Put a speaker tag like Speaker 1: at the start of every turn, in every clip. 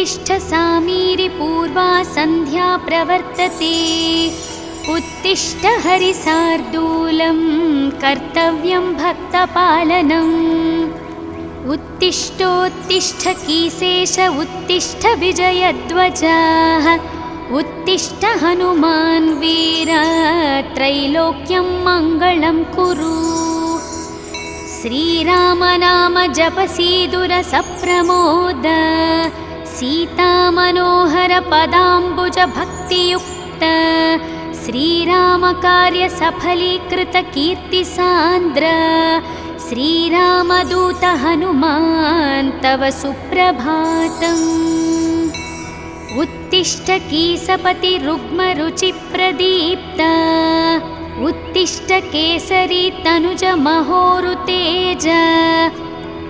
Speaker 1: उत्तिष्ठ सामीरि पूर्वा सन्ध्या प्रवर्तते। उत्तिष्ठ हरिसार्दूलं कर्तव्यं भक्तपालनम्। उत्तिष्ठोत्तिष्ठ कीसेश उत्तिष्ठ विजयध्वजाः। उत्तिष्ठ हनुमान् वीर त्रैलोक्यं मङ्गलं कुरु। श्रीराम नाम जपसीदुर सप्रमोद। सीता मनोहर पदाम्बुज भक्तियुक्त। श्रीराम कार्य सफलीकृत कीर्ति सान्द्र। श्रीरामदूत हनुमान् तव सुप्रभातम्। उत्तिष्ठ कीसपति रुग्म रुचि प्रदीप्त। उत्तिष्ठ केसरी तनुज महोरुतेज।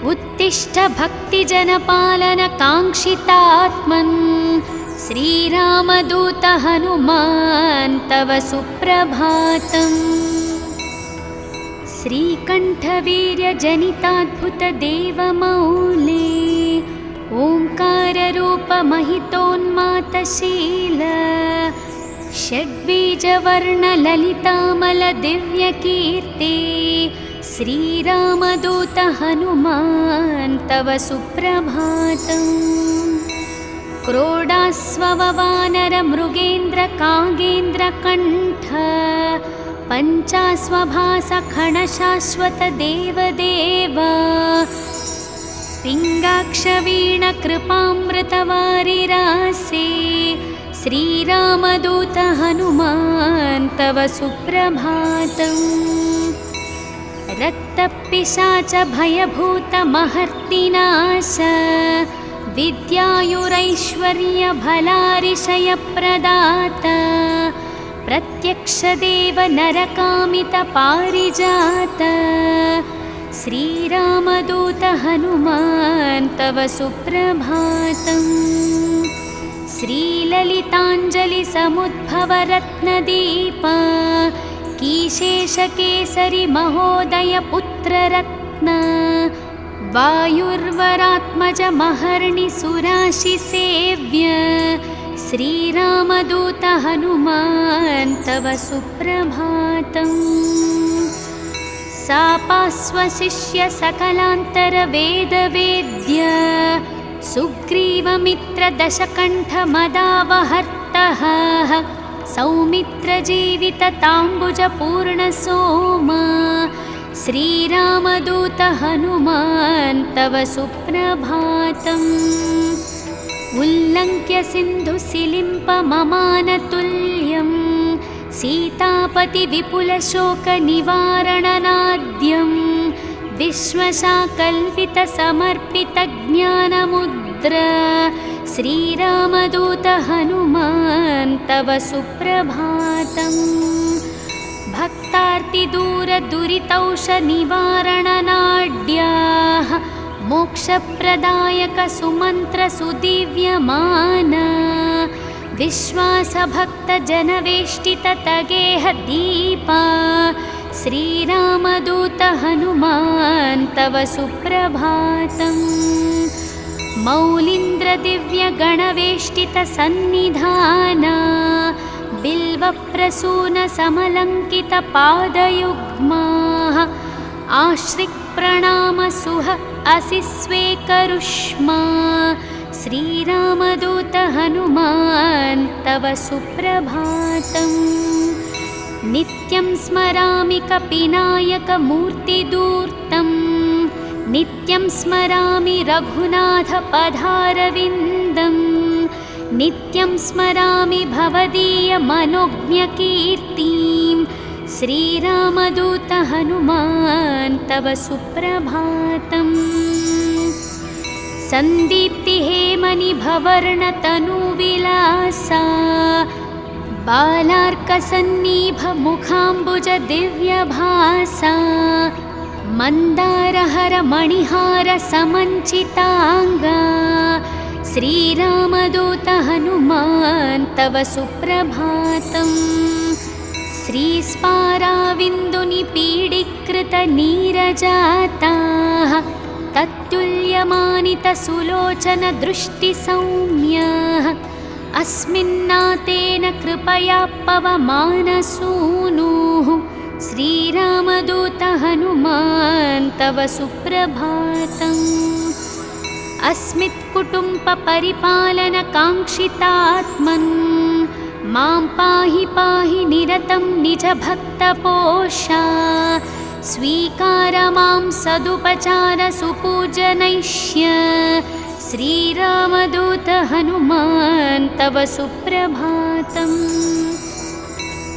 Speaker 1: उत्तिष्ठ भक्तिजनपालन काङ्क्षितात्मन्। श्रीरामदूत हनुमान् तव सुप्रभातम्। श्रीकण्ठवीर्यजनिताद्भुत देवमौले। ओङ्काररूप महितोन्मातशील। षड्बीजवर्णललितामल दिव्यकीर्ति। श्रीरामदूत हनुमान् तव सुप्रभातम्। क्रोडास्ववानर मृगेन्द्र कागेन्द्र कण्ठ। पञ्चास्वभास खणशाश्वत देवदेव। पिङ्गाक्षवीण कृपामृतवारिरासे। श्रीरामदूत हनुमान् तव सुप्रभातम्। रक्तपिशाच भयभूत महर्तिनाश। विद्यायुरैश्वर्य भलारिशयप्रदात। प्रत्यक्षदेव नरकामित पारिजात। श्रीरामदूत हनुमान् तव सुप्रभातम्। श्रीललिताञ्जलि समुद्भव रत्नदीप। कीशेषकेसरि महोदय पुत्ररत्न। वायुर्वरात्मज महर्णि सुराशि सेव्य। श्रीरामदूत हनुमान् तव सुप्रभातम्। सापास्वशिष्य सकलान्तर वेदवेद्य। सुग्रीवमित्र दशकण्ठ मदावहर्तः। सौमित्र जीवित ताम्बुज पूर्ण सोम। श्रीरामदूत हनुमान् तव सुप्रभातम्। उल्लङ्घ्य सिन्धुसिलिम्प ममानतुल्यं। सीतापति विपुल शोक निवारणनाद्यं। विश्वशाकल्पित समर्पित ज्ञानमुद्र। श्रीरामदूत हनुमान् तव सुप्रभातम्। भक्तार्तिदूर दुरितौष निवारणनाड्याः। मोक्षप्रदायक सुमन्त्र सुदिव्यमान। विश्वासभक्त जनवेष्टित तगेह दीपा। श्रीरामदूत हनुमान् तव सुप्रभातम्। मौलीन्द्र दिव्य गणवेष्टित सन्निधाना। बिल्वप्रसून समलङ्कित पादयुग्माः। आश्रिक् प्रणाम सुह असि स्वेकरुष्मा। श्रीरामदूत हनुमान् तव सुप्रभातम्। नित्यं स्मरामि कपिनायक मूर्तिदूर्तं। नित्यं स्मरामि रघुनाथ पदारविन्दं। नित्यं स्मरामि भवदीय मनोज्ञकीर्तिं। श्रीरामदूत हनुमान् तव सुप्रभातम्। सन्दीप्तिहेमनिभवर्णतनुविलासा। बालार्कसन्निभ मुखाम्बुज दिव्यभासा। मन्दारहर मणिहार समञ्चिताङ्गा। श्रीरामदूत हनुमान् तव सुप्रभातम्। श्रीस्पाराविन्दुनिपीडीकृत नीरजाताः। तत्तुल्यमानितसुलोचनदृष्टिसौम्यः अस्मिन्नातेन कृपया पवमानसूनुः श्रीरामदूत हनुमान् तव सुप्रभातम्। अस्मित्कुटुम्बपरिपालनकाङ्क्षितात्मन् मां पाहि पाहि निरतं निजभक्तपोषा स्वीकार मां सदुपचार सुपूजनैष्य श्रीरामदूत हनुमान् तव सुप्रभातम्।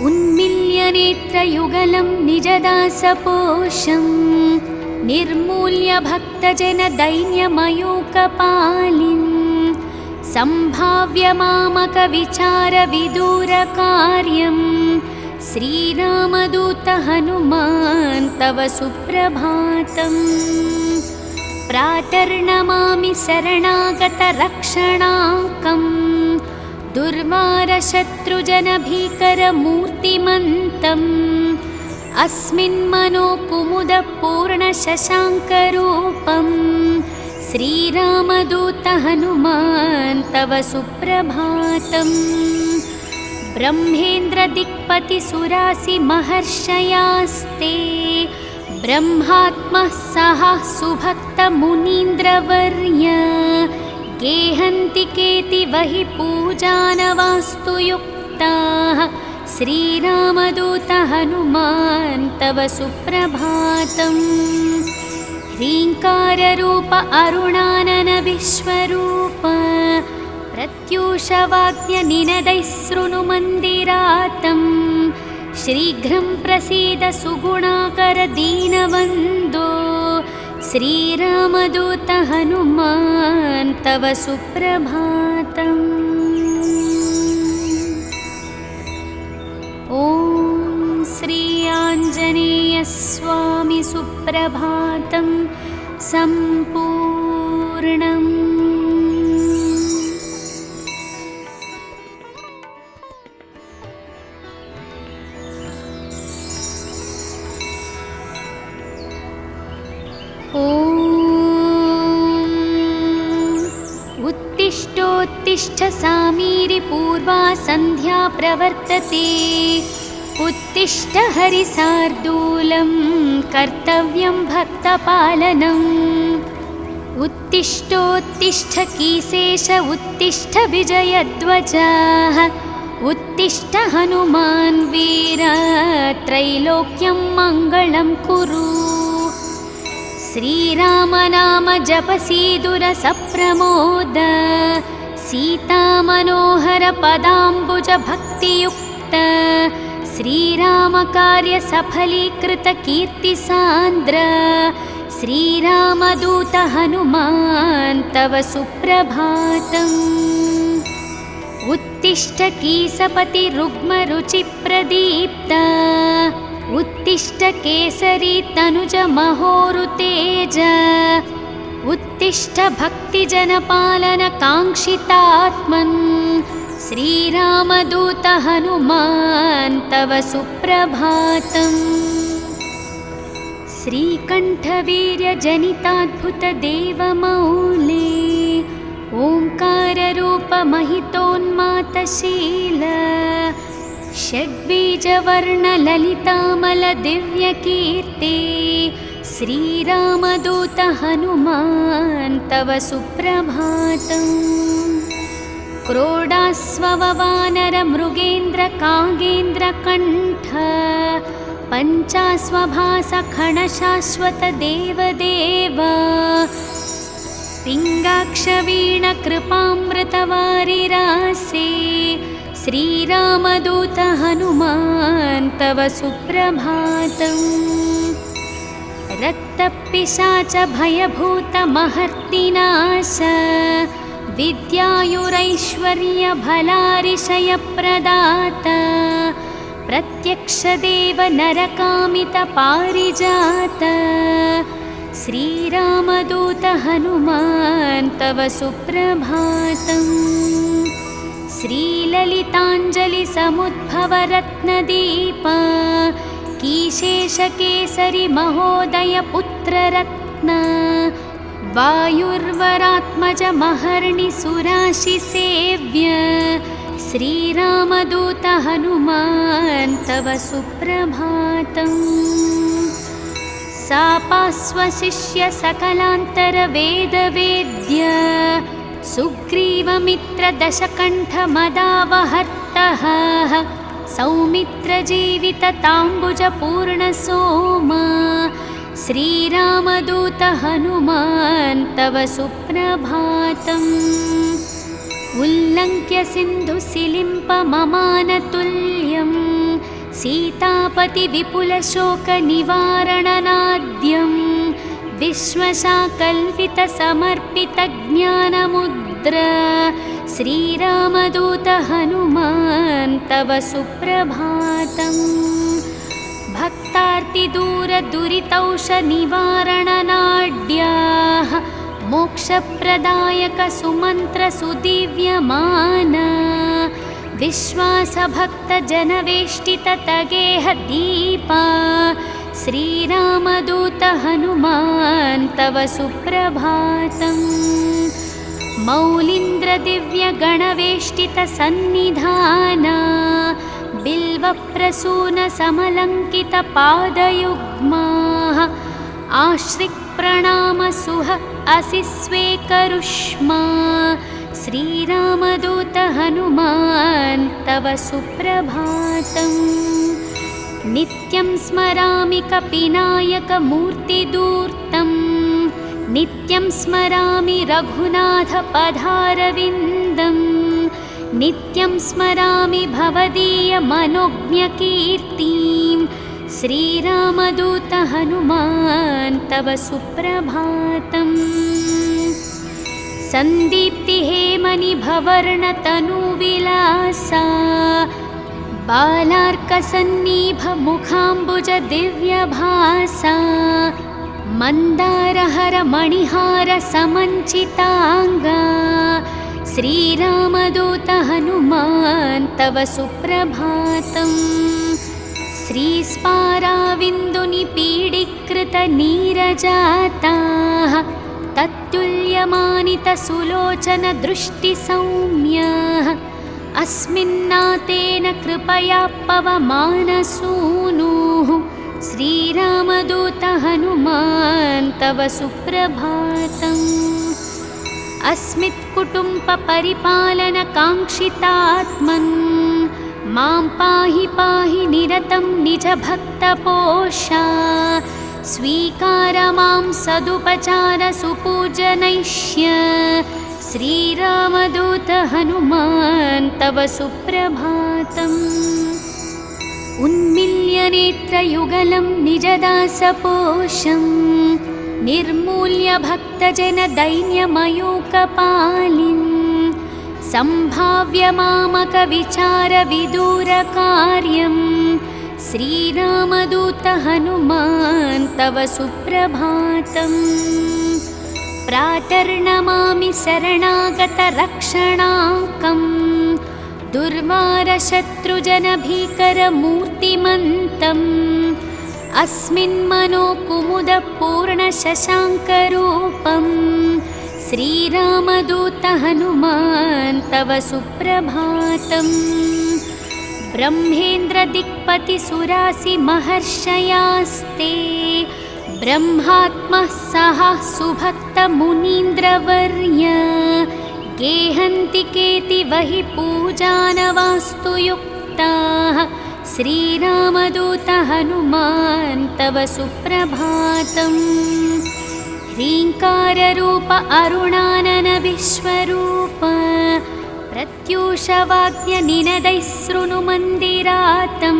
Speaker 1: उन्मिल्य नेत्रयुगलं निजदासपोषं निर्मूल्य भक्तजनदैन्यमयूकपालिं सम्भाव्य मामकविचारविदूरकार्यं श्रीरामदूत हनुमान् तव सुप्रभातम्। प्रातर्नमामि शरणागतरक्षणाङ्कं दुर्वारशत्रुजनभीकरमूर्तिमन्तम् अस्मिन्मनोकुमुदपूर्णशशाङ्करूपं श्रीरामदूत हनुमान् तव सुप्रभातम्। ब्रह्मेन्द्रदिक्पतिसुरासिमहर्षयास्ते ब्रह्मात्मः सह सुभक्तमुनीन्द्रवर्य गेहन्ति केतिवहि पूजानवास्तु युक्ताः श्रीरामदूत हनुमान् तव सुप्रभातम्। ह्रीङ्काररूप अरुणानन विश्वरूप प्रत्यूषवाद्यनिनदैः शृणुमन्दिरातं शीघ्रं प्रसीद सुगुणाकर दीनवन्दो श्रीरामदूत हनुमान् तव सुप्रभातम्। ॐ श्री आञ्जनेयस्वामी सुप्रभातं सम्पूर्णम्। उत्तिष्ठोत्तिष्ठ सामीरि पूर्वा सन्ध्या प्रवर्तते उत्तिष्ठ हरिसार्दूलं कर्तव्यं भक्तपालनम्। उत्तिष्ठोत्तिष्ठ कीसेश उत्तिष्ठ विजयध्वजः उत्तिष्ठ हनुमान् वीर त्रैलोक्यं मङ्गलं कुरु। श्रीराम नाम जपसीदुर सप्रमोद सीतामनोहर पदाम्बुज भक्तियुक्त श्रीराम कार्य सफलीकृत कीर्तिसान्द्र श्रीरामदूत हनुमान् तव सुप्रभातम्। उत्तिष्ठ कीसपति रुग्मरुचिप्रदीप्त उत्तिष्ठ केसरी तनुज महोरुतेज उत्तिष्ठ भक्तिजनपालन काङ्क्षितात्मन् श्रीरामदूत हनुमान् तव सुप्रभातम्। श्रीकण्ठवीर्यजनिताद्भुतदेवमौले ओङ्काररूपमहितोन्मातशील षड्बीजवर्णललितामलदिव्यकीर्ते श्रीरामदूत हनुमान् तव सुप्रभातम्। क्रोडास्ववानरमृगेन्द्रकागेन्द्रकण्ठ पञ्चास्वभासखणशाश्वत देवदेव पिङ्गाक्षवीणकृपामृतवारिरासे श्रीरामदूत हनुमान् तव सुप्रभातम्। रक्तपिशाच भयभूतमहर्तिनाश विद्यायुरैश्वर्यभलारिशयप्रदात प्रत्यक्षदेव नरकामितपारिजात श्रीरामदूत हनुमान् तव सुप्रभातम्। श्रीललिताञ्जलिसमुद्भवरत्नदीप कीशेषकेसरि महोदय पुत्ररत्न वायुर्वरात्मजमहर्निसुराशिसेव्य श्रीरामदूत हनुमान् तव सुप्रभातम्। सापास्वशिष्य सकलान्तरवेदवेद्य सुग्रीवमित्रदशकण्ठमदावहर्तः सौमित्रजीवितताम्बुजपूर्णसोमा श्रीरामदूत हनुमान् तव सुप्रभातम्। उल्लङ्घ्य सिन्धुसिलिम्पममानतुल्यं सीतापतिविपुलशोकनिवारणनाद्यं विश्वशाकल्पितसमर्पितज्ञानमुद्र श्रीरामदूत हनुमान् तव सुप्रभातम्। भक्तार्तिदूरदुरितौषनिवारणनाड्याः मोक्षप्रदायकसुमन्त्रसुदिव्यमाना विश्वासभक्तजनवेष्टिततगेहदीपा श्रीरामदूत हनुमान् तव सुप्रभातम्। मौलीन्द्रदिव्यगणवेष्टितसन्निधाना बिल्वप्रसूनसमलङ्कितपादयुग्माः आश्रिक्प्रणामसुह असि स्वेकरुष्मा श्रीरामदूत हनुमान् तव सुप्रभातम्। नित्यं स्मरामि कपिनायकमूर्तिदूर्तं नित्यं स्मरामि रघुनाथपदारविन्दं नित्यं स्मरामि भवदीयमनोज्ञकीर्तिं श्रीरामदूत हनुमान् तव सुप्रभातम्। सन्दीप्तिहेमनिभवर्णतनुविलासा बालार्कसन्निभमुखाम्बुजदिव्यभासा मन्दारहरमणिहारसमञ्चिताङ्गा श्रीरामदूत हनुमान् तव सुप्रभातम्। श्रीस्पाराविन्दुनिपीडीकृतनीरजाताः तत्तुल्यमानितसुलोचनदृष्टिसौम्याः अस्मिन्नातेन कृपया पवमानसूनुः श्रीरामदूत हनुमान् तव सुप्रभातम्। अस्मित्कुटुम्बपरिपालनकाङ्क्षितात्मन् मां पाहि पाहि निरतं निजभक्तपोषा स्वीकार मां सदुपचारसुपूजनैष्य श्रीरामदूत हनुमान् तव सुप्रभातम्। उन्मिल्यनेत्रयुगलं निजदासपोषं निर्मूल्य भक्तजनदैन्यमयूकपालिं सम्भाव्य मामकविचारविदूरकार्यं श्रीरामदूत हनुमान् तव सुप्रभातम्। प्रातर्नमामि शरणागतरक्षणाङ्कं दुर्वारशत्रुजनभीकरमूर्तिमन्तम् अस्मिन्मनोकुमुदपूर्णशशाङ्करूपं श्रीरामदूत हनुमान् तव सुप्रभातम्। ब्रह्मेन्द्रदिक्पतिसुरासिमहर्षयास्ते ब्रह्मात्मः सह सुभक्तमुनीन्द्रवर्य गेहन्ति केतिवहि पूजानवास्तुयुक्ताः श्रीरामदूत हनुमान् तव सुप्रभातम्। ह्रीङ्काररूप अरुणानन विश्वरूप प्रत्यूषवाक्यनिनदैः शृणुमन्दिरातं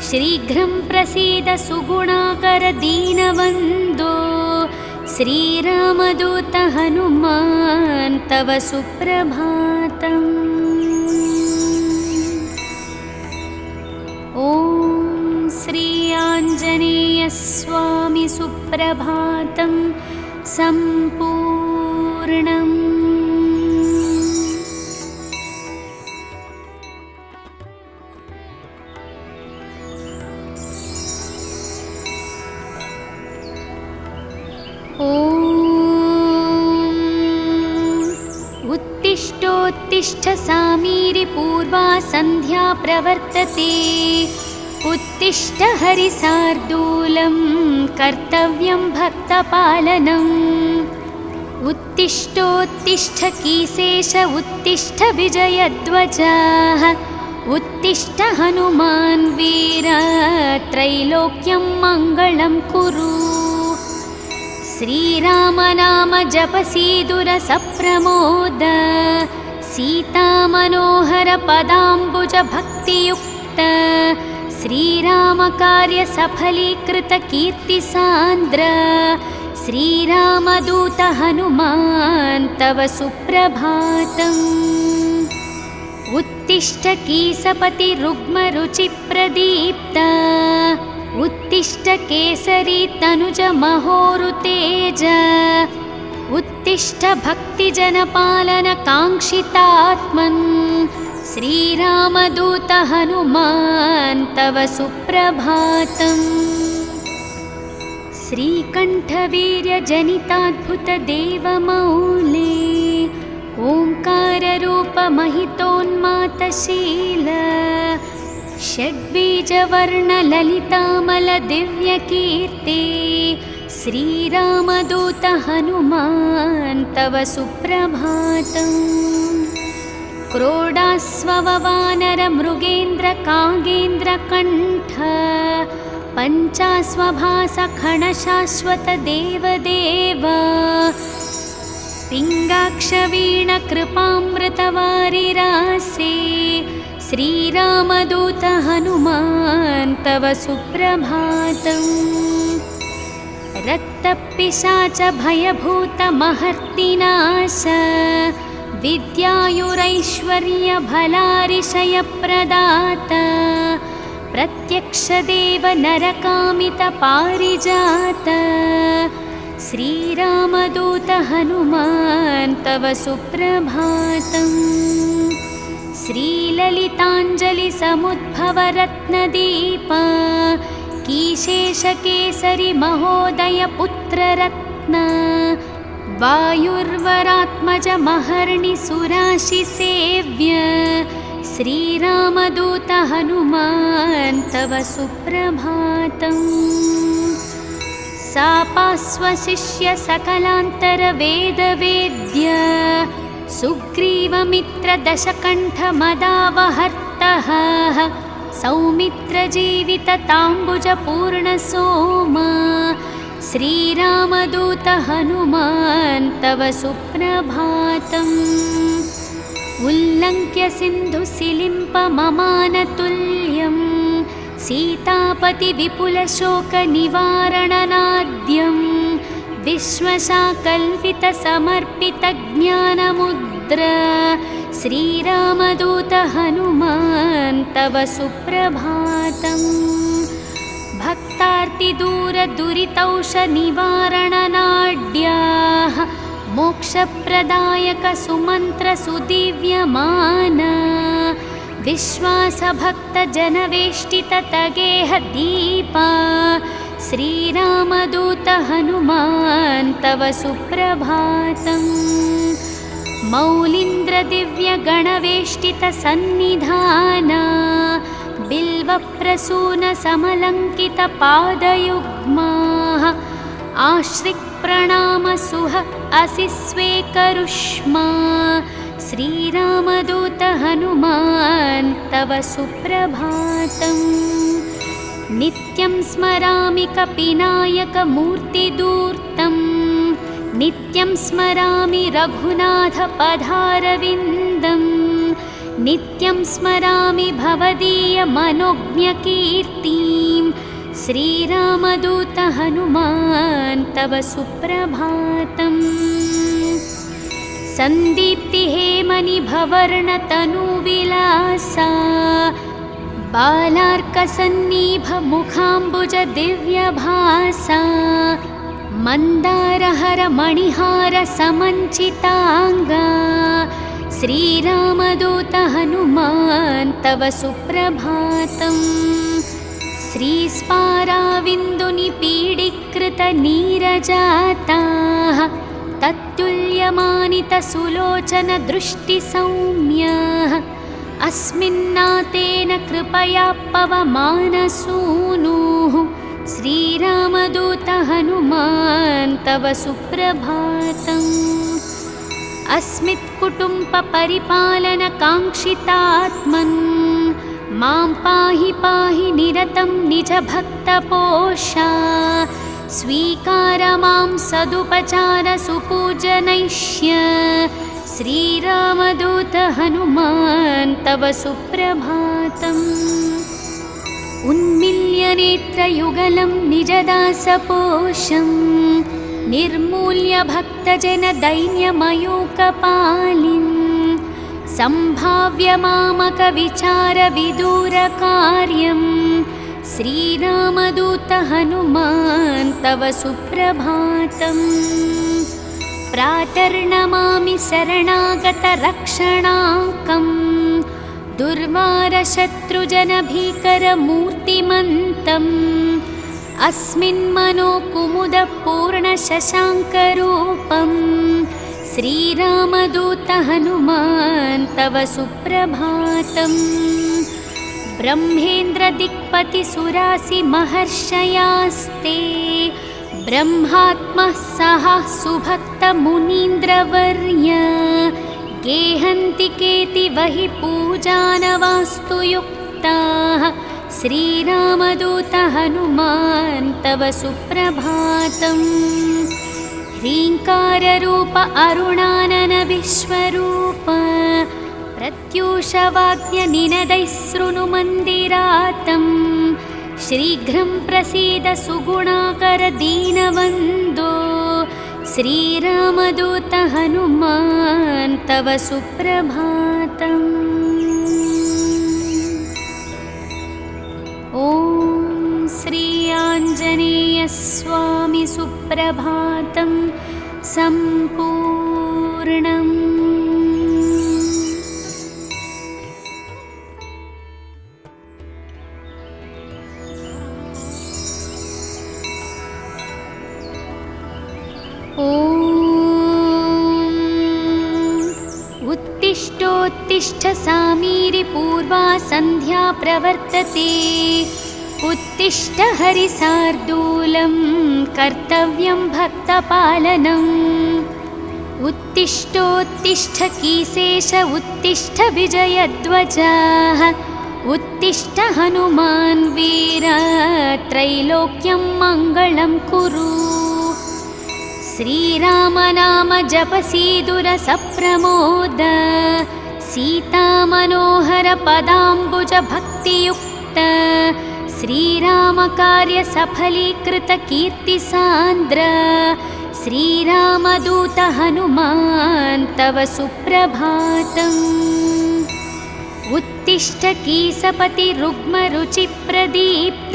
Speaker 1: शीघ्रं प्रसीद सुगुणाकर दीनवन्दो श्रीरामदूत हनुमान् तव सुप्रभातम्। ॐ श्री आञ्जनेयस्वामी सुप्रभातं सम्पूर्णम्। ॐ उत्तिष्ठ सामीरि पूर्वा सन्ध्या प्रवर्तते उत्तिष्ठ हरिसार्दूलं कर्तव्यं भक्तपालनम् उत्तिष्ठोत्तिष्ठ कीसेश उत्तिष्ठ विजयध्वजः उत्तिष्ठ हनुमान् वीर त्रैलोक्यं मङ्गलं कुरु श्रीराम नाम जपसीदुरसप्रमोद सीतामनोहर पदाम्बुज भक्तियुक्त श्रीराम कार्य सफलीकृत कीर्तिसान्द्र श्रीरामदूत हनुमान् तव सुप्रभातम् उत्तिष्ठ कीसपति रुग्मरुचिप्रदीप्त उत्तिष्ठ केसरी तनुज महोरुतेज उत्तिष्ठ भक्तिजनपालन काङ्क्षितात्मन् श्रीरामदूत हनुमान् तव सुप्रभातम् श्रीकण्ठवीर्यजनिताद्भुतदेवमौले ओङ्काररूपमहितोन्मातशील षड्बीजवर्णललितामलदिव्यकीर्ति श्रीरामदूत हनुमान् तव सुप्रभातम् क्रोडास्ववानरमृगेन्द्रकागेन्द्रकण्ठ पञ्चास्वभासखणशाश्वतदेवदेव पिङ्गाक्षवीणकृपामृतवारिरासे श्रीरामदूत हनुमान् तव सुप्रभातम् रक्तपिशाच भयभूतमहर्तिनाश विद्यायुरैश्वर्यभलारिशयप्रदाता प्रत्यक्षदेव नरकामितपारिजात श्रीरामदूत हनुमान् तव सुप्रभातम् श्रीललिताञ्जलिसमुद्भवरत्नदीप कीशेषकेसरि महोदयपुत्ररत्न वायुर्वरात्मज महर्णिसुराशिसेव्य श्रीरामदूत हनुमान् तव सुप्रभातम् सापास्वशिष्य सकलान्तरवेदवेद्य सुग्रीवमित्रदशकण्ठमदावहर्तः सौमित्रजीवितताम्बुजपूर्णसोमा श्रीरामदूत हनुमान् तव सुप्रभातम् उल्लङ्घ्य सिन्धुसिलिम्पममानतुल्यं सीतापतिविपुलशोकनिवारणनाद्यं विश्वशाकल्पितसमर्पितज्ञानमुद्र श्रीरामदूत हनुमान् तव सुप्रभातम् भक्तार्तिदूरदुरितौषनिवारणनाड्याः मोक्षप्रदायक सुमन्त्रसुदिव्यमान विश्वासभक्तजनवेष्टिततगेह दीपा श्रीरामदूत हनुमान् तव सुप्रभातम् मौलीन्द्रदिव्यगणवेष्टितसन्निधाना बिल्वप्रसूनसमलङ्कितपादयुग्माः आश्रिक्प्रणामसुह असिस्वेकरुष्मा श्रीरामदूत हनुमान् तव सुप्रभातम् नित्यं स्मरामि कपिनायकमूर्तिदूर्तं नित्यं स्मरामि रघुनाथपदारविन्दं नित्यं स्मरामि भवदीयमनोज्ञकीर्तिं श्रीरामदूत हनुमान् तव सुप्रभातम् सन्दीप्तिहेमनिभवर्णतनुविलासा बालार्कसन्निभमुखाम्बुजदिव्यभासा मन्दारहरमणिहारसमञ्चिताङ्गा श्रीरामदूत हनुमान् तव सुप्रभातम् श्रीस्पाराविन्दुनिपीडीकृतनीरजाताः तत्तुल्य विद्यमानितसुलोचन दृष्टिसौम्यः अस्मिन्नातेन कृपया पवमानसूनुः श्रीरामदूत हनुमान् तव सुप्रभातम्। अस्मित्कुटुम्बपरिपालनकाङ्क्षितात्मन् मां पाहि पाहि निरतं निजभक्तपोषा स्वीकार मां सदुपचार सुपूजनैष्य श्रीरामदूत हनुमान् तव सुप्रभातम्। उन्मिल्य नेत्रयुगलं निजदासपोषं निर्मूल्य भक्तजनदैन्यमयूकपालिं सम्भाव्य मामकविचारविदूरकार्यं श्रीरामदूत हनुमान् तव सुप्रभातम्। प्रातर्नमामि शरणागतरक्षणाङ्कम् दुर्वारशत्रुजनभीकरमूर्तिमन्तम् अस्मिन्मनोकुमुदपूर्णशशाङ्करूपं श्रीरामदूत हनुमान् तव सुप्रभातम्। ब्रह्मेन्द्रदिक्पतिसुरासिमहर्षयास्ते ब्रह्मात्मः सह सुभक्तमुनीन्द्रवर्य गेहन्ति केतिवहि पूजानवास्तु युक्ताः श्रीरामदूत हनुमान् तव सुप्रभातम्। ह्रीङ्काररूप अरुणानन विश्वरूप प्रत्यूषवाद्यनिनदैः शृणुमन्दिरातम् शीघ्रं प्रसीद सुगुणाकर दीनवन्दो श्रीरामदूत हनुमान् तव सुप्रभातम्। ॐ श्री आञ्जनेयस्वामी सुप्रभातं सम्पूर्णम्। उत्तिष्ठोत्तिष्ठ सामीरि पूर्वा सन्ध्या प्रवर्तते उत्तिष्ठ हरिसार्दूलं कर्तव्यं भक्तपालनम्। उत्तिष्ठोत्तिष्ठ कीसेश उत्तिष्ठ विजयध्वजः उत्तिष्ठ हनुमान् वीर त्रैलोक्यं मङ्गलं कुरु। श्रीरामनाम जपसीदुर सप्रमोद सीतामनोहर पदाम्बुज भक्तियुक्त श्रीरामकार्य सफलीकृत कीर्तिसान्द्र श्रीरामदूत हनुमान् तव सुप्रभातम्। उत्तिष्ठ कीसपति रुग्मरुचिप्रदीप्त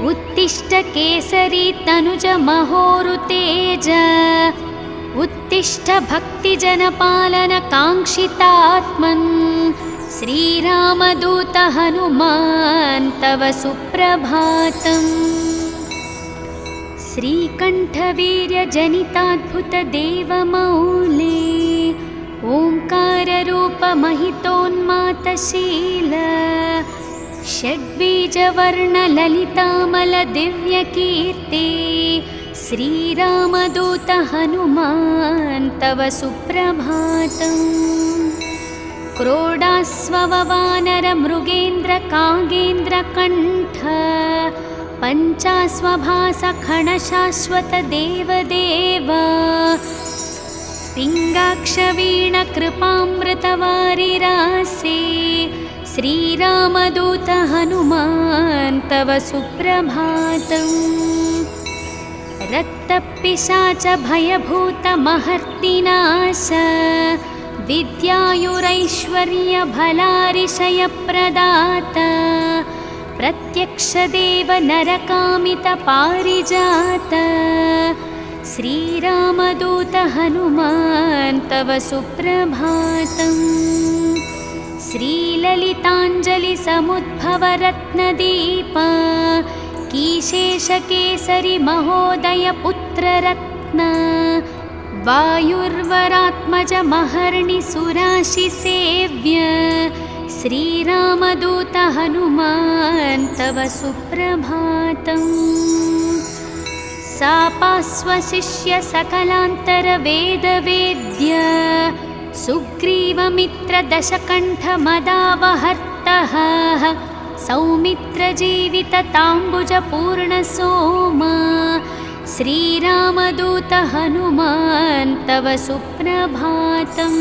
Speaker 1: उत्तिष्ठ केसरी तनुज महोरुतेज उत्तिष्ठ भक्तिजनपालन काङ्क्षितात्मन् श्रीरामदूत हनुमान् तव सुप्रभातम्। श्रीकण्ठवीर्यजनिताद्भुतदेवमौले ओङ्काररूपमहितोन्मातशील षड्बीजवर्णललितामलदिव्यकीर्ते श्रीरामदूत हनुमान् तव सुप्रभातम्। क्रोडास्ववानरमृगेन्द्रकागेन्द्रकण्ठ पञ्चास्वभासखणशाश्वत देवदेव पिङ्गाक्षवीणकृपामृतवारिरासे श्रीरामदूत हनुमान् तव सुप्रभातम्। रक्तपिशाच भयभूतमहर्तिनाश विद्यायुरैश्वर्यभलारिशयप्रदात प्रत्यक्षदेव नरकामितपारिजात श्रीरामदूत हनुमान् तव सुप्रभातम्। श्रीललिताञ्जलिसमुद्भवरत्नदीप कीशेषकेसरि महोदय पुत्ररत्न वायुर्वरात्मजमहर्निसुराशिसेव्य श्रीरामदूत हनुमान् तव सुप्रभातम्। सापास्वशिष्य सकलान्तरवेदवेद्य सुग्रीवमित्रदशकण्ठमदावहर्तः सौमित्रजीवितताम्बुजपूर्णसोमा श्रीरामदूत हनुमान् तव सुप्रभातम्।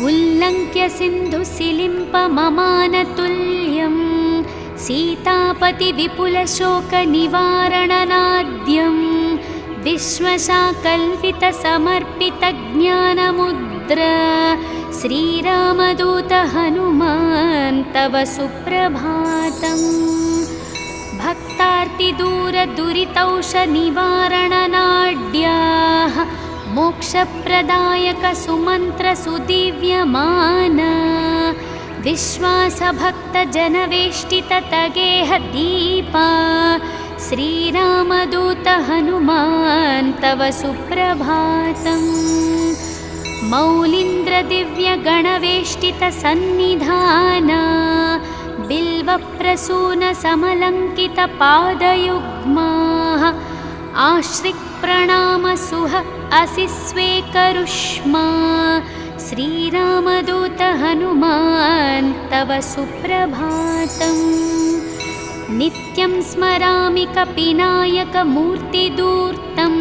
Speaker 1: उल्लङ्घ्य सिन्धुसिलिम्पममानतुल्यं सीतापतिविपुलशोकनिवारणनाद्यं विश्वशाकल्पितसमर्पितज्ञानमुद्रा श्रीरामदूत हनुमान् तव सुप्रभातम्। भक्तार्तिदूरदुरितौषनिवारणनाड्याः मोक्षप्रदायकसुमन्त्रसुदिव्यमाना विश्वासभक्तजनवेष्टिततगेहदीपा श्रीरामदूत हनुमान् तव सुप्रभातम्। मौलीन्द्रदिव्यगणवेष्टितसन्निधाना बिल्वप्रसूनसमलङ्कितपादयुग्माः आश्रिक्प्रणामसुह असि स्वेकरुष्मा श्रीरामदूत हनुमान् तव सुप्रभातम्। नित्यं स्मरामि कपिनायकमूर्तिदूर्तं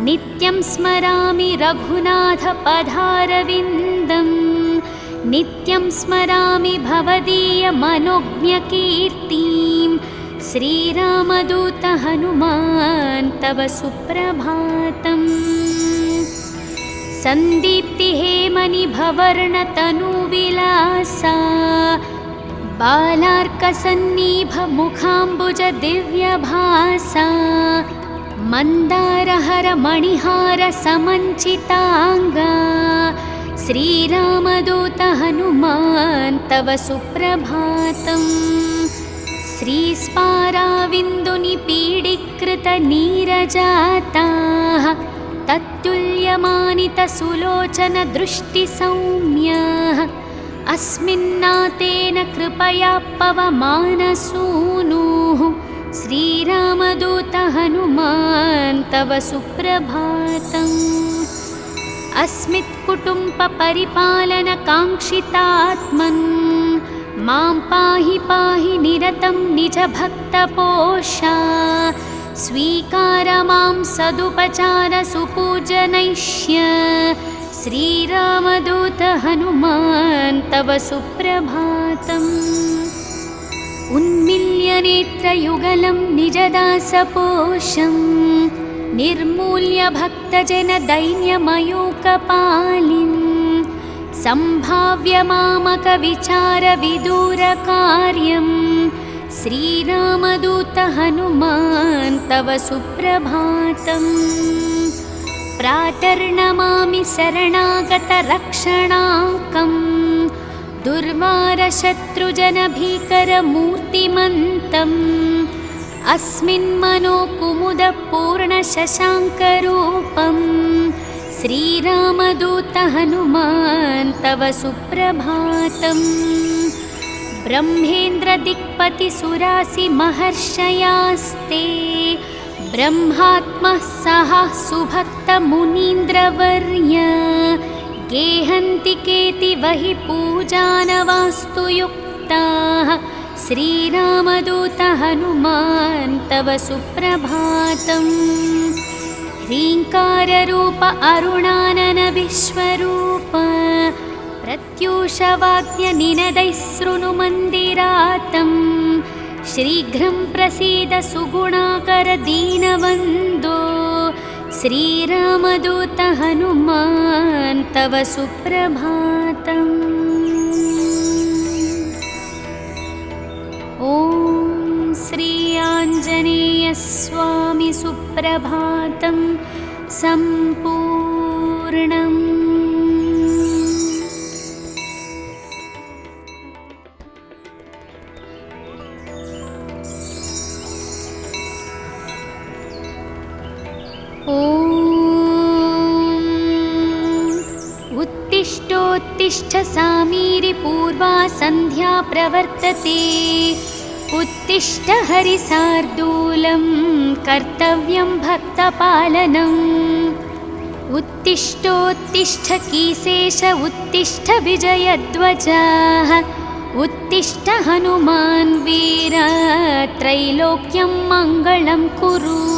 Speaker 1: नित्यं स्मरामि रघुनाथपदारविन्दं नित्यं स्मरामि भवदीयमनोज्ञकीर्तिं श्रीरामदूत हनुमान् तव सुप्रभातम्। सन्दीप्तिहेमनिभवर्णतनुविलासा बालार्कसन्निभमुखाम्बुजदिव्यभासा मन्दारहरमणिहारसमञ्चिताङ्गा श्रीरामदूत हनुमान् तव सुप्रभातम्। श्रीस्पाराविन्दुनिपीडीकृतनीरजाताः तत्तुल्यमानितसुलोचनदृष्टिसौम्याः अस्मिन्नातेन कृपया पवमानसूनुः श्रीरामदूत हनुमान् तव सुप्रभातम्। अस्मित्कुटुम्बपरिपालनकाङ्क्षितात्मन् मां पाहि पाहि निरतं निजभक्तपोषा स्वीकार मां सदुपचारसुपूजनैष्य श्रीरामदूत हनुमान् तव सुप्रभातम्। उन्मील्यनेत्रयुगलं निजदासपोषं निर्मूल्य भक्तजनदैन्यमयूकपालिं सम्भाव्य मामकविचारविदूरकार्यं श्रीरामदूत हनुमान् तव सुप्रभातम्। प्रातर्नमामि शरणागतरक्षणाङ्कं दुर्वारशत्रुजनभीकरमूर्तिमन्तम् अस्मिन्मनोकुमुदपूर्णशशाङ्करूपं श्रीरामदूत हनुमान् तव सुप्रभातम्। ब्रह्मेन्द्रदिक्पतिसुरासिमहर्षयास्ते ब्रह्मात्मः सह सुभक्तमुनीन्द्रवर्य गेहन्ति केतिवहि पूजानवास्तु युक्ताः श्रीरामदूत हनुमान् तव सुप्रभातम्। ह्रीङ्काररूप अरुणानन विश्वरूप प्रत्यूषवाक्यनिनदैः शृणुमन्दिरातं शीघ्रं प्रसीद सुगुणाकर दीनवन्दो श्रीरामदूत हनुमान् तव सुप्रभातम्। ॐ श्री आञ्जनेयस्वामी सुप्रभातं सम्पूर्णम्। ॐ सामीरि पूर्वा सन्ध्या प्रवर्तते। उत्तिष्ठ हरिसार्दूलं कर्तव्यं भक्तपालनम्। उत्तिष्ठोत्तिष्ठ कीसेश उत्तिष्ठ विजयध्वजः। उत्तिष्ठ हनुमान् वीर त्रैलोक्यं मङ्गलं कुरु।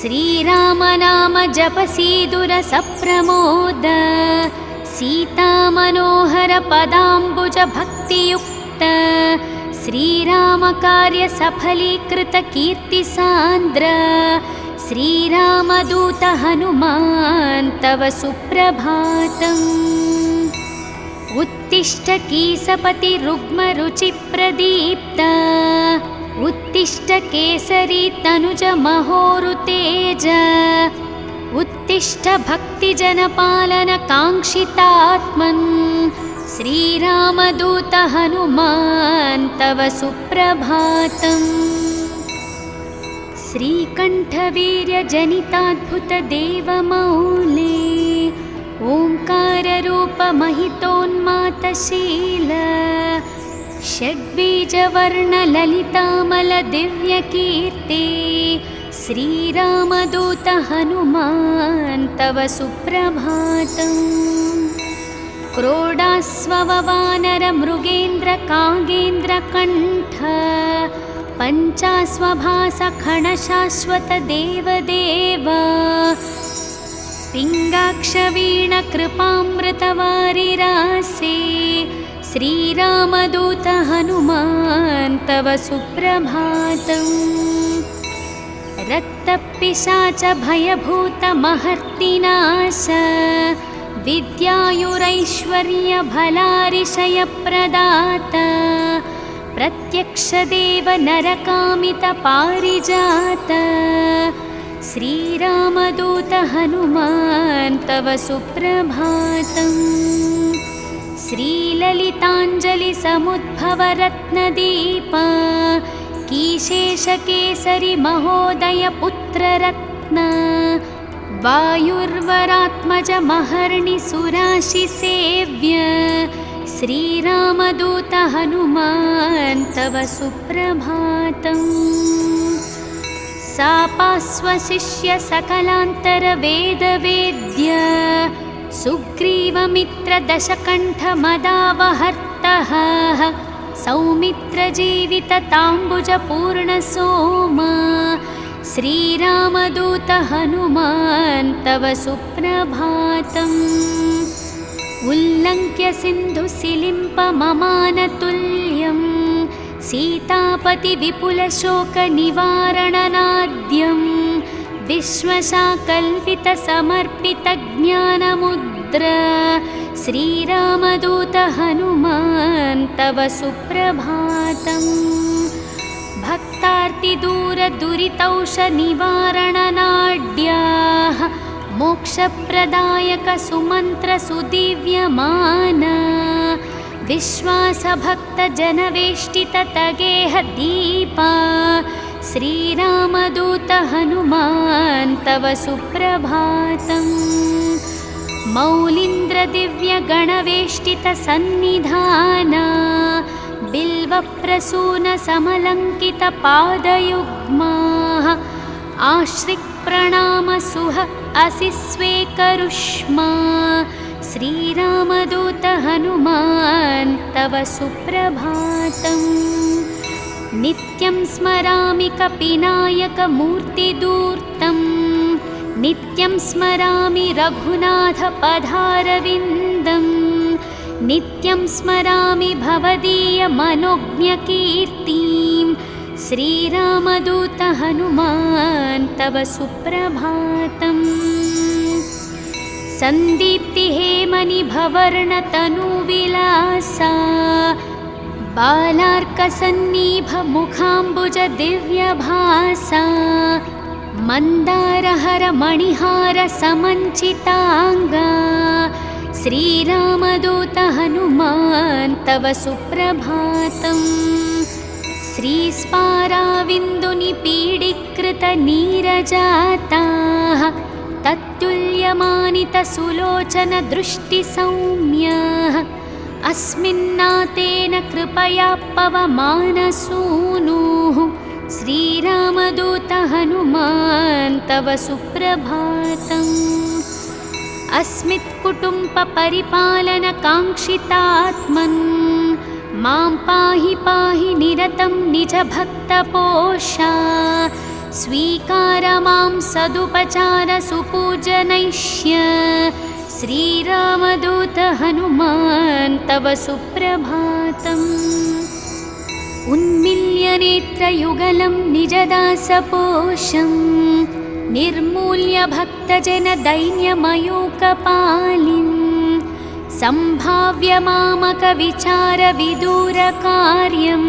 Speaker 1: श्रीराम नाम जपसीदुरसप्रमोद। सीतामनोहर पदाम्बुज भक्तियुक्त। श्रीराम कार्य सफलीकृत कीर्तिसान्द्र। श्रीरामदूत हनुमान् तव सुप्रभातम्। उत्तिष्ठ कीसपति रुग्मरुचिप्रदीप्त। उत्तिष्ठ केसरी तनुज महोरुतेज। उत्तिष्ठ भक्तिजनपालन काङ्क्षितात्मन्। श्रीरामदूत हनुमान् तव सुप्रभातम्। श्रीकण्ठवीर्यजनिताद्भुतदेवमौले। ओङ्काररूपमहितोन्मातशील। षड्बीजवर्णललितामलदिव्यकीर्ते। श्रीरामदूत हनुमान् तव सुप्रभातम्। क्रोडास्ववानरमृगेन्द्रकागेन्द्रकण्ठ। पञ्चास्वभासखणशाश्वतदेवदेव। पिङ्गाक्षवीणकृपामृतवारिरासे। श्रीरामदूत हनुमान् तव सुप्रभातम्। रक्तपिशाच भयभूतमहर्तिनाश। विद्यायुरैश्वर्यभलारिशयप्रदाता। प्रत्यक्षदेव नरकामितपारिजात। श्रीरामदूत हनुमान् तव सुप्रभातम्। श्रीललिताञ्जलिसमुद्भवरत्नदीप। कीशेषकेसरि महोदय पुत्ररत्न। वायुर्वरात्मज महर्णि सुराशिसेव्य। श्रीरामदूत हनुमान् तव सुप्रभातम्। सापास्वशिष्य सकलान्तरवेदवेद्य। सुग्रीवमित्रदशकण्ठमदावहर्तः। सौमित्रजीवितताम्बुजपूर्णसोम। श्रीरामदूत हनुमान् तव सुप्रभातम्। उल्लङ्घ्य सिन्धुसिलिम्पममानतुल्यं। सीतापतिविपुलशोकनिवारणनाद्यं। विश्वशाकल्पितसमर्पितज्ञानमुद्र। श्रीरामदूत हनुमान् तव सुप्रभातम्। भक्तार्तिदूरदुरितौषनिवारणनाड्याः। मोक्षप्रदायक सुमन्त्रसुदिव्यमान। विश्वासभक्तजनवेष्टिततगेह दीपा। श्रीरामदूत हनुमान् तव सुप्रभातम्। मौलीन्द्रदिव्यगणवेष्टितसन्निधाना। बिल्वप्रसूनसमलङ्कितपादयुग्माः। आश्रिक्प्रणामसुह असि स्वेकरुष्मा। श्रीरामदूत हनुमान् तव सुप्रभातम्। नित्यं स्मरामि कपिनायकमूर्तिदूर्तम्। नित्यं स्मरामि रघुनाथपदारविन्दम्। नित्यं स्मरामि भवदीयमनोज्ञकीर्तिं। श्रीरामदूत हनुमान् तव सुप्रभातम्। सन्दीप्तिहेमनिभवर्णतनुविलासा। बालार्कसन्निभमुखाम्बुजदिव्यभासा। मन्दारहरमणिहारसमञ्चिताङ्गा। श्रीरामदूत हनुमान् तव सुप्रभातम्। श्रीस्पाराविन्दुनिपीडीकृतनीरजाताः। तत्तुल्य विद्यमानितसुलोचनदृष्टिसौम्य अस्मिन्नातेन कृपया पवमानसूनुः श्रीरामदूत हनुमान् तव सुप्रभातम्। अस्मित्कुटुम्बपरिपालनकाङ्क्षितात्मन् मां पाहि पाहि निरतं निजभक्तपोषा स्वीकार मां सदुपचार सुपूजनैष्य श्रीरामदूत हनुमान् तव सुप्रभातम्। उन्मिल्य नेत्रयुगलं निजदासपोषं निर्मूल्य भक्तजनदैन्यमयूकपालिं सम्भाव्य मामकविचारविदूरकार्यं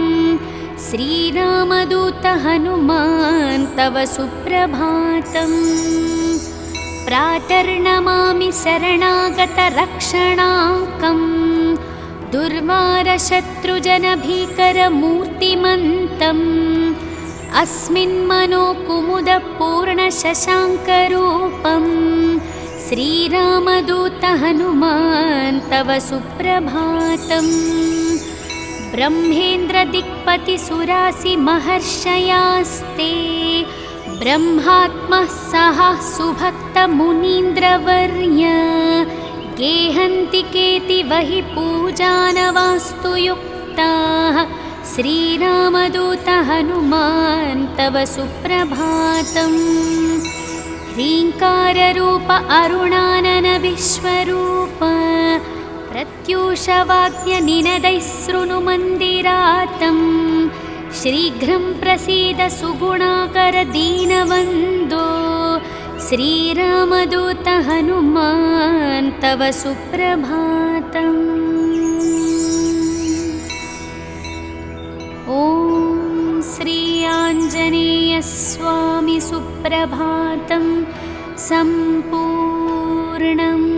Speaker 1: श्रीरामदूत हनुमान् तव सुप्रभातम्। प्रातर्नमामि शरणागतरक्षणाङ्कम् दुर्वारशत्रुजनभीकरमूर्तिमन्तम् अस्मिन्मनोकुमुदपूर्णशशाङ्करूपं श्रीरामदूत हनुमान् तव सुप्रभातम्। ब्रह्मेन्द्रदिक्पतिसुरासिमहर्षयास्ते ब्रह्मात्मः सह सुभक्तमुनीन्द्रवर्य गेहन्ति केतिवहि पूजानवास्तु युक्ताः श्रीरामदूत हनुमान् तव सुप्रभातम्। ह्रीङ्काररूप अरुणानन विश्वरूप प्रत्यूषवाद्यनिनदैः शृणुमन्दिरातम् शीघ्रं प्रसीद सुगुणाकर दीनवन्दो श्रीरामदूत हनुमान् तव सुप्रभातम्। ॐ श्री आञ्जनेयस्वामी सुप्रभातं सम्पूर्णम्।